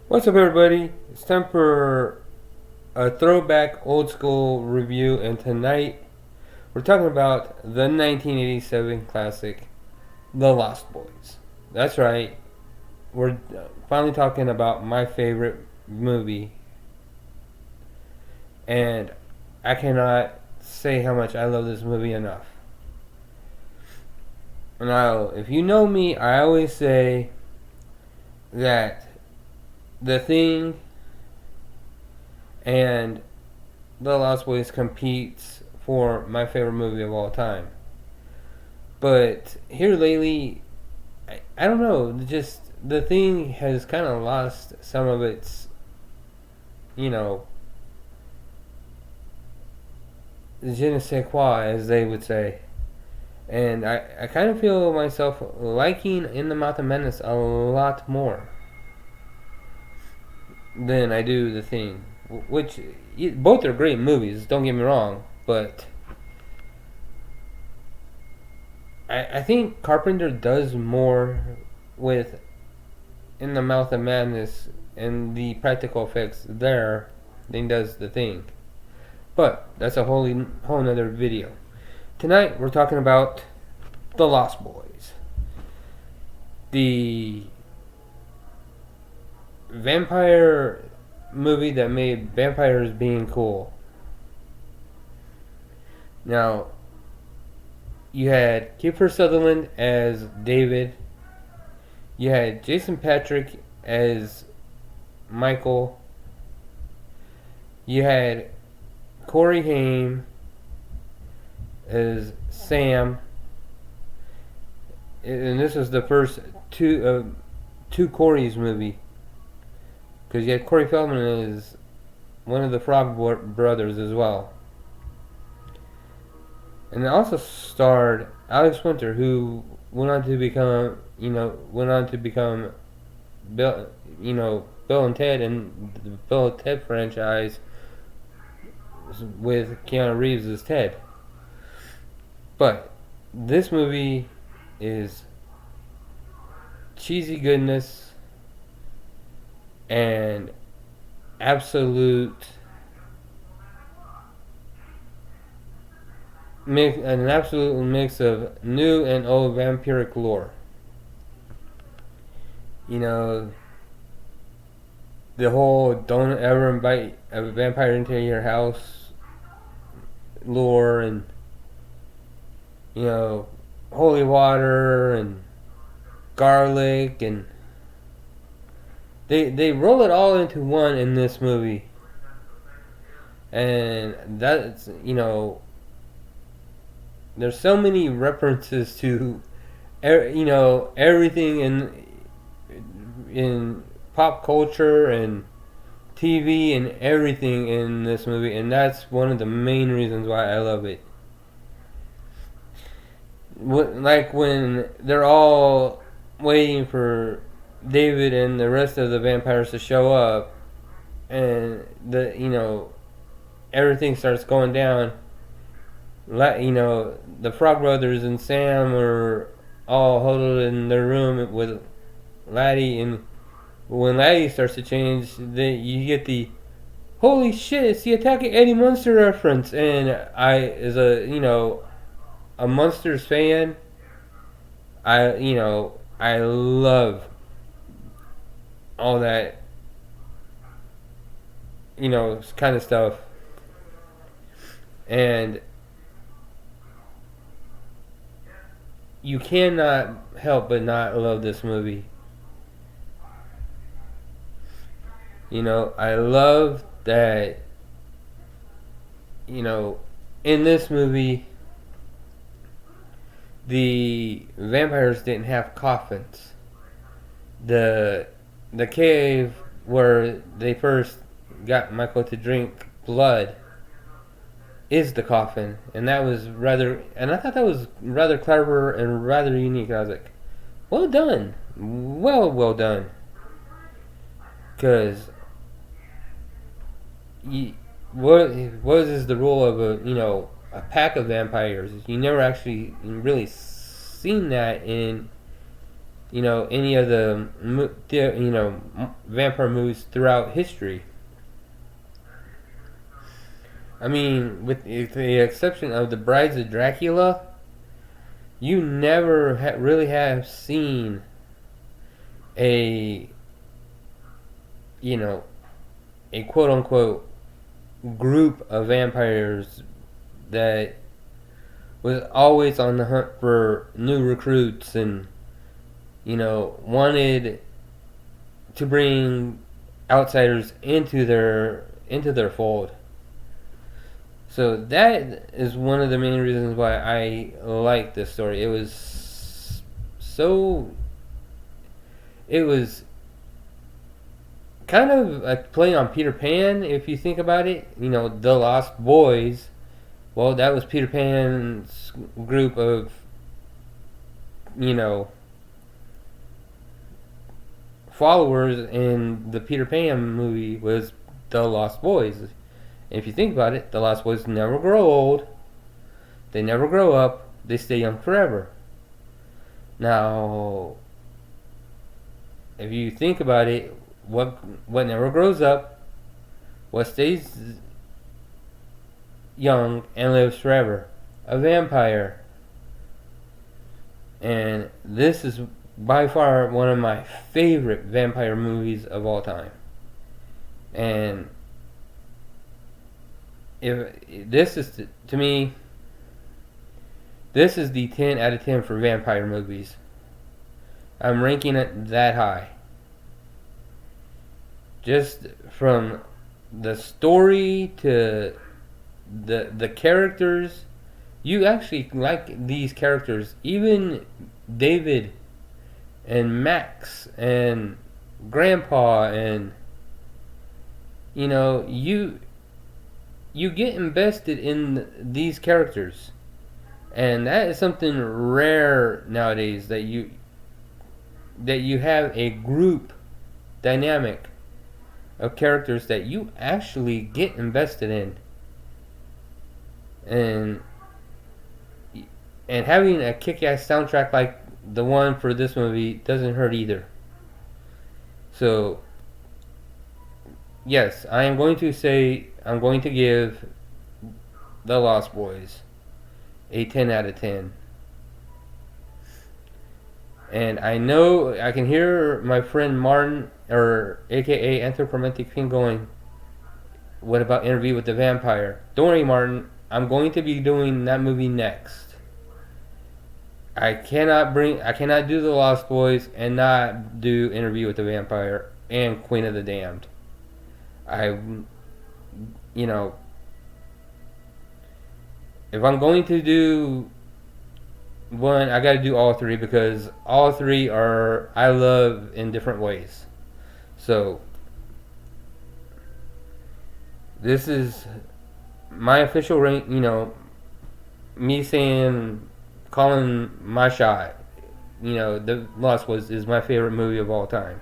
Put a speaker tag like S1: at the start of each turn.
S1: What's up, everybody? It's time for a throwback old school review, and tonight we're talking about the 1987 classic, The Lost Boys. That's right, we're finally talking about my favorite movie, and I cannot say how much I love this movie enough. Now, if you know me, I always say that The Thing and The Lost Boys competes for my favorite movie of all time. But here lately, I don't know, just The Thing has kind of lost some of its, you know, je ne sais quoi, as they would say. And I kind of feel myself liking In the Mouth of Madness a lot more than I do The Thing. Which, both are great movies, don't get me wrong, but I think Carpenter does more with In the Mouth of Madness and the practical effects there than he does The Thing. But that's a whole nother video. Tonight we're talking about The Lost Boys, the vampire movie that made vampires being cool. Now, you had Kiefer Sutherland as David. You had Jason Patric as Michael. You had Corey Haim as Sam. And this was the first two Corey's movie. Because you had Corey Feldman as one of the Frog brothers as well. And it also starred Alex Winter, who went on to become Bill, Bill and Ted and the Bill and Ted franchise with Keanu Reeves as Ted. But this movie is cheesy goodness and an absolute mix of new and old vampiric lore. You know, the whole don't ever invite a vampire into your house lore, and holy water and garlic, and they roll it all into one in this movie. And that's, there's so many references to everything in pop culture and TV and everything in this movie, and that's one of the main reasons why I love it. Like when they're all waiting for David and the rest of the vampires to show up, and everything starts going down. The Frog Brothers and Sam are all huddled in their room with Laddie, and when Laddie starts to change, you get the holy shit, it's the Attack of Eddie Munster reference. And I, as a Munsters fan, I love all that kind of stuff. And you cannot help but not love this movie. I love that, in this movie, the vampires didn't have coffins. The cave where they first got Michael to drink blood is the coffin, and I thought that was rather clever and rather unique. I was like, well done, well done, because what is the rule of a pack of vampires? You never actually really seen that in any of the vampire movies throughout history. I mean, with the exception of the Brides of Dracula, you never really have seen a a quote unquote group of vampires that was always on the hunt for new recruits and wanted to bring outsiders into their fold. So that is one of the main reasons why I like this story. It was kind of a play on Peter Pan, if you think about it. The Lost Boys. Well, that was Peter Pan's group of, followers, and the Peter Pan movie was The Lost Boys. If you think about it, the Lost Boys never grow old. They never grow up. They stay young forever. Now, if you think about it, what never grows up, what stays young and lives forever? A vampire. And this is by far one of my favorite vampire movies of all time. And if this is to me, this is the 10 out of 10 for vampire movies. I'm ranking it that high. Just from the story to the characters, you actually like these characters. Even David and Max and Grandpa, and you get invested in these characters, and that is something rare nowadays, that you have a group dynamic of characters that you actually get invested in, and having a kick-ass soundtrack like the one for this movie doesn't hurt either. So yes, I'm going to give The Lost Boys a 10 out of 10. And I know I can hear my friend Martin, or aka Anthropomantic King, going, what about Interview with the Vampire? Don't worry, Martin, I'm going to be doing that movie next. I cannot do The Lost Boys and not do Interview with the Vampire and Queen of the Damned. If I'm going to do one, I gotta do all three, because all three I love in different ways. So this is my official rank, me calling my shot. The Lost Boys is my favorite movie of all time.